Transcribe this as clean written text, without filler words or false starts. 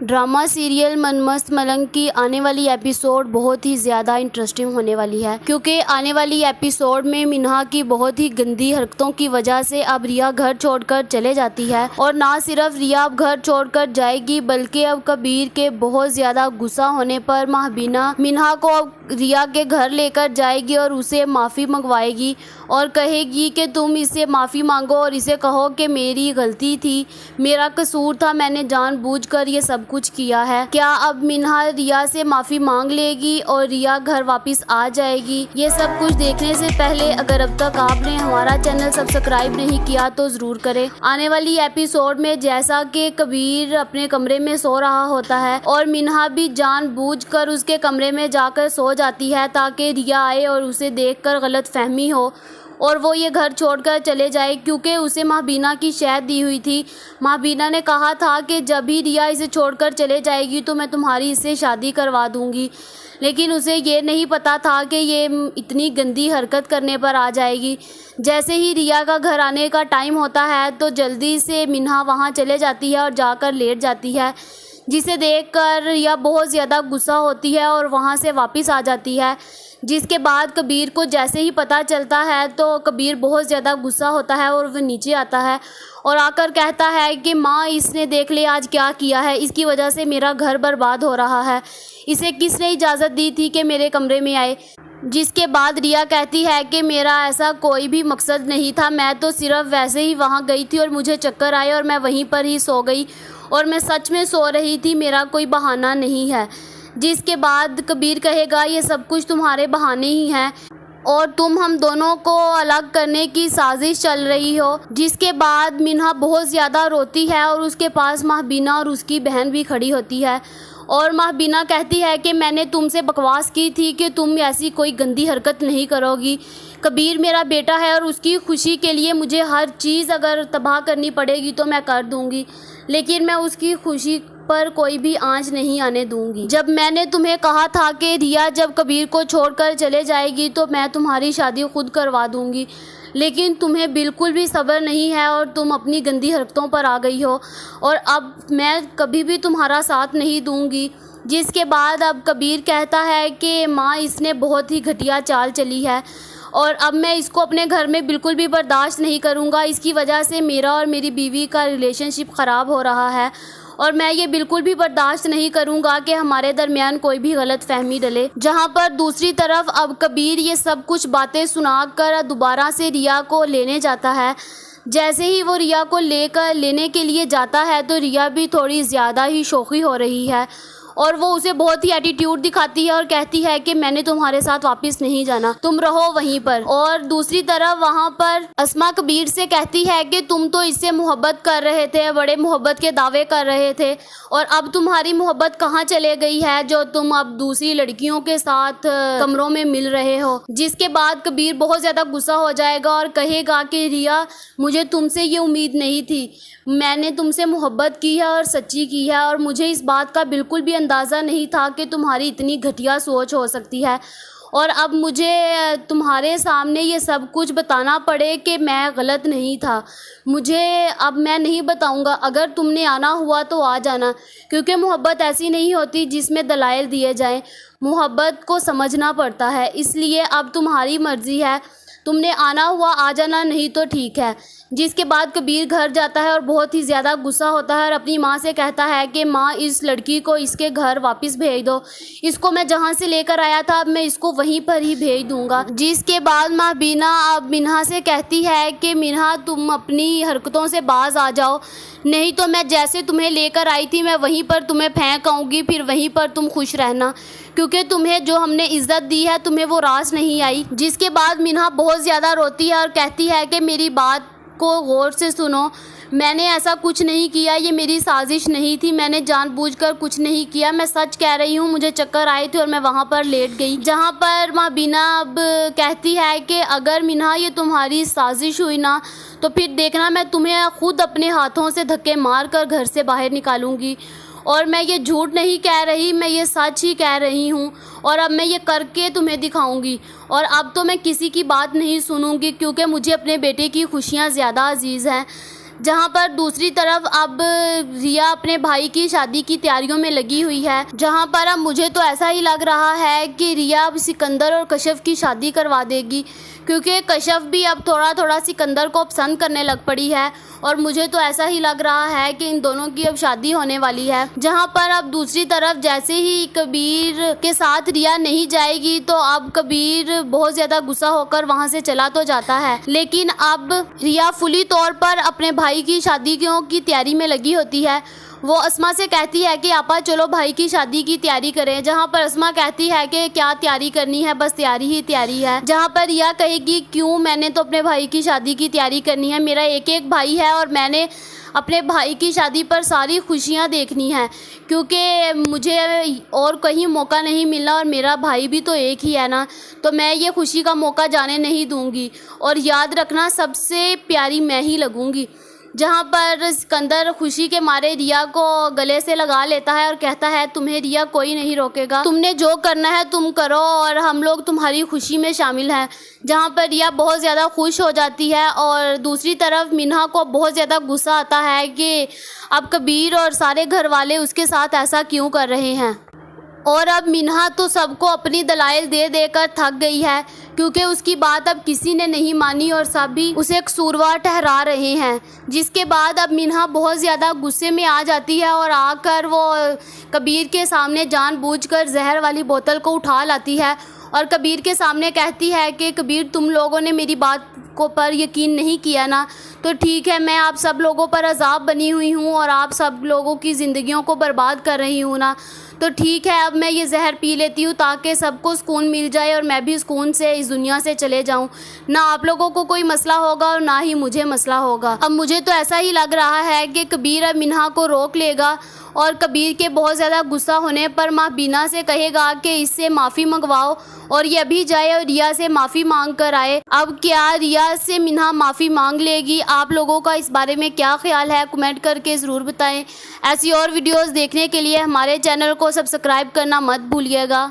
Drama serial मनमस्त मलंग की आने वाली एपिसोड बहुत ही ज़्यादा इंटरेस्टिंग होने वाली है, क्योंकि आने वाली एपिसोड में मिन्हा की बहुत ही गंदी हरकतों की वजह से अब रिया घर छोड़कर चले जाती है। और ना सिर्फ रिया अब घर छोड़कर जाएगी, बल्कि अब कबीर के बहुत ज़्यादा गुस्सा होने पर महबीना मिन्हा को अब रिया के घर लेकर जाएगी और उसे माफ़ी मंगवाएगी और कहेगी कि तुम इससे माफ़ी मांगो और इसे कहो कि मेरी गलती थी, मेरा कसूर था, मैंने जानबूझकर ये सब कुछ किया है। क्या अब मिन्हा रिया से माफ़ी मांग लेगी और रिया घर वापस आ जाएगी? ये सब कुछ देखने से पहले अगर अब तक आपने हमारा चैनल सब्सक्राइब नहीं किया तो ज़रूर करें। आने वाली एपिसोड में जैसा कि कबीर अपने कमरे में सो रहा होता है और मिन्हा भी जानबूझकर उसके कमरे में जाकर सो जाती है ताकि रिया आए और उसे देखकर गलतफहमी हो और वो ये घर छोड़कर चले जाए, क्योंकि उसे महबीना की शहद दी हुई थी। महबीना ने कहा था कि जब भी रिया इसे छोड़कर चले जाएगी तो मैं तुम्हारी इससे शादी करवा दूंगी, लेकिन उसे ये नहीं पता था कि ये इतनी गंदी हरकत करने पर आ जाएगी। जैसे ही रिया का घर आने का टाइम होता है तो जल्दी से मिन्हा वहाँ चले जाती है और जाकर लेट जाती है, जिसे देखकर रिया बहुत ज़्यादा गुस्सा होती है और वहाँ से वापस आ जाती है। जिसके बाद कबीर को जैसे ही पता चलता है तो कबीर बहुत ज़्यादा गुस्सा होता है और वह नीचे आता है और आकर कहता है कि माँ, इसने देख ले आज क्या किया है, इसकी वजह से मेरा घर बर्बाद हो रहा है, इसे किसने इजाज़त दी थी कि मेरे कमरे में आए। जिसके बाद रिया कहती है कि मेरा ऐसा कोई भी मकसद नहीं था, मैं तो सिर्फ वैसे ही वहाँ गई थी और मुझे चक्कर आए और मैं वहीं पर ही सो गई और मैं सच में सो रही थी, मेरा कोई बहाना नहीं है। जिसके बाद कबीर कहेगा ये सब कुछ तुम्हारे बहाने ही हैं और तुम हम दोनों को अलग करने की साजिश चल रही हो। जिसके बाद मिन्हा बहुत ज़्यादा रोती है और उसके पास महबीना और उसकी बहन भी खड़ी होती है और महबीना कहती है कि मैंने तुमसे बकवास की थी कि तुम ऐसी कोई गंदी हरकत नहीं करोगी। कबीर मेरा बेटा है और उसकी खुशी के लिए मुझे हर चीज़ अगर तबाह करनी पड़ेगी तो मैं कर दूंगी, लेकिन मैं उसकी खुशी पर कोई भी आंच नहीं आने दूंगी। जब मैंने तुम्हें कहा था कि रिया जब कबीर को छोड़कर चले जाएगी तो मैं तुम्हारी शादी खुद करवा दूंगी, लेकिन तुम्हें बिल्कुल भी सब्र नहीं है और तुम अपनी गंदी हरकतों पर आ गई हो और अब मैं कभी भी तुम्हारा साथ नहीं दूंगी। जिसके बाद अब कबीर कहता है कि माँ, इसने बहुत ही घटिया चाल चली है और अब मैं इसको अपने घर में बिल्कुल भी बर्दाश्त नहीं करूँगा। इसकी वजह से मेरा और मेरी बीवी का रिलेशनशिप ख़राब हो रहा है और मैं ये बिल्कुल भी बर्दाश्त नहीं करूँगा कि हमारे दरमियान कोई भी गलत फहमी डले। जहाँ पर दूसरी तरफ अब कबीर ये सब कुछ बातें सुनाकर दोबारा से रिया को लेने जाता है। जैसे ही वो रिया को लेने के लिए जाता है तो रिया भी थोड़ी ज़्यादा ही शौकी हो रही है और वो उसे बहुत ही एटीट्यूड दिखाती है और कहती है कि मैंने तुम्हारे साथ वापस नहीं जाना, तुम रहो वहीं पर। और दूसरी तरफ वहाँ पर अस्मा कबीर से कहती है कि तुम तो इससे मोहब्बत कर रहे थे, बड़े मोहब्बत के दावे कर रहे थे और अब तुम्हारी मोहब्बत कहाँ चले गई है जो तुम अब दूसरी लड़कियों के साथ कमरों में मिल रहे हो। जिसके बाद कबीर बहुत ज़्यादा गुस्सा हो जाएगा और कहेगा कि रिया, मुझे तुमसे ये उम्मीद नहीं थी, मैंने तुमसे मोहब्बत की है और सच्ची की है और मुझे इस बात का बिल्कुल भी अंदाज़ा नहीं था कि तुम्हारी इतनी घटिया सोच हो सकती है और अब मुझे तुम्हारे सामने ये सब कुछ बताना पड़े कि मैं गलत नहीं था। मुझे अब मैं नहीं बताऊंगा, अगर तुमने आना हुआ तो आ जाना, क्योंकि मोहब्बत ऐसी नहीं होती जिसमें दलाइल दिए जाएं, मोहब्बत को समझना पड़ता है। इसलिए अब तुम्हारी मर्ज़ी है, तुमने आना हुआ आ जाना, नहीं तो ठीक है। जिसके बाद कबीर घर जाता है और बहुत ही ज़्यादा गुस्सा होता है और अपनी माँ से कहता है कि माँ, इस लड़की को इसके घर वापस भेज दो, इसको मैं जहाँ से लेकर आया था अब मैं इसको वहीं पर ही भेज दूँगा। जिसके बाद महबीना अब मिन्हा से कहती है कि मिन्हा, तुम अपनी हरकतों से बाज आ जाओ, नहीं तो मैं जैसे तुम्हें लेकर आई थी मैं वहीं पर तुम्हें फेंक आऊँगी, फिर वहीं पर तुम खुश रहना, क्योंकि तुम्हें जो हमने इज्जत दी है तुम्हें वो रास नहीं आई। जिसके बाद मिन्हा बहुत ज़्यादा रोती है और कहती है कि मेरी बात को गौर से सुनो, मैंने ऐसा कुछ नहीं किया, ये मेरी साजिश नहीं थी, मैंने जानबूझकर कुछ नहीं किया, मैं सच कह रही हूँ, मुझे चक्कर आए थे और मैं वहाँ पर लेट गई। जहाँ पर महबीना अब कहती है कि अगर मिन्हा ये तुम्हारी साजिश हुई ना तो फिर देखना मैं तुम्हें खुद अपने हाथों से धक्के मार कर घर से बाहर निकालूंगी और मैं ये झूठ नहीं कह रही, मैं ये सच ही कह रही हूँ और अब मैं ये करके तुम्हें दिखाऊंगी और अब तो मैं किसी की बात नहीं सुनूंगी, क्योंकि मुझे अपने बेटे की खुशियाँ ज़्यादा अजीज़ हैं। जहां पर दूसरी तरफ अब रिया अपने भाई की शादी की तैयारियों में लगी हुई है, जहां पर अब मुझे तो ऐसा ही लग रहा है कि रिया अब सिकंदर और कश्यप की शादी करवा देगी, क्योंकि कश्यप भी अब थोड़ा थोड़ा सिकंदर को पसंद करने लग पड़ी है और मुझे तो ऐसा ही लग रहा है कि इन दोनों की अब शादी होने वाली है। जहां पर अब दूसरी तरफ जैसे ही कबीर के साथ रिया नहीं जाएगी तो अब कबीर बहुत ज़्यादा गुस्सा होकर वहां से चला तो जाता है, लेकिन अब रिया फुली तौर पर अपने भाई की शादी की तैयारी में लगी होती है। वो अस्मा से कहती है कि आपा चलो भाई की शादी की तैयारी करें, जहाँ पर अस्मा कहती है कि क्या तैयारी करनी है, बस तैयारी ही तैयारी है। जहाँ पर रिया कहेगी क्यों, मैंने तो अपने भाई की शादी की तैयारी करनी है, मेरा एक एक भाई है और मैंने अपने भाई की शादी पर सारी खुशियाँ देखनी है, क्योंकि मुझे और कहीं मौका नहीं मिला और मेरा भाई भी तो एक ही है ना, तो मैं ये खुशी का मौका जाने नहीं दूंगी और याद रखना सबसे प्यारी मैं ही लगूंगी। जहाँ पर सिकंदर खुशी के मारे रिया को गले से लगा लेता है और कहता है तुम्हें रिया कोई नहीं रोकेगा, तुमने जो करना है तुम करो और हम लोग तुम्हारी खुशी में शामिल हैं। जहाँ पर रिया बहुत ज़्यादा खुश हो जाती है और दूसरी तरफ मिन्हा को बहुत ज़्यादा गुस्सा आता है कि अब कबीर और सारे घर वाले उसके साथ ऐसा क्यों कर रहे हैं। और अब मिन्हा तो सबको अपनी दलाइल दे देकर थक गई है, क्योंकि उसकी बात अब किसी ने नहीं मानी और सभी उसे कसूरवार ठहरा रहे हैं। जिसके बाद अब मिन्हा बहुत ज़्यादा गुस्से में आ जाती है और आकर वो कबीर के सामने जानबूझकर जहर वाली बोतल को उठा लाती है और कबीर के सामने कहती है कि कबीर तुम लोगों ने मेरी बात को पर यकीन नहीं किया ना, तो ठीक है मैं आप सब लोगों पर अजाब बनी हुई हूँ और आप सब लोगों की ज़िंदगियों को बर्बाद कर रही हूँ ना, तो ठीक है अब मैं ये जहर पी लेती हूँ ताकि सबको सुकून मिल जाए और मैं भी सुकून से इस दुनिया से चले जाऊँ, ना आप लोगों को कोई मसला होगा और ना ही मुझे मसला होगा। अब मुझे तो ऐसा ही लग रहा है कि कबीर अब मिन्हा को रोक लेगा और कबीर के बहुत ज़्यादा गुस्सा होने पर माँ बीना से कहेगा कि इससे माफ़ी मंगवाओ और ये अभी जाए और रिया से माफ़ी मांग कर आए। अब क्या रिया से मिन्हा माफ़ी मांग लेगी? आप लोगों का इस बारे में क्या ख्याल है, कमेंट करके ज़रूर बताएं। ऐसी और वीडियोस देखने के लिए हमारे चैनल को सब्सक्राइब करना मत भूलिएगा।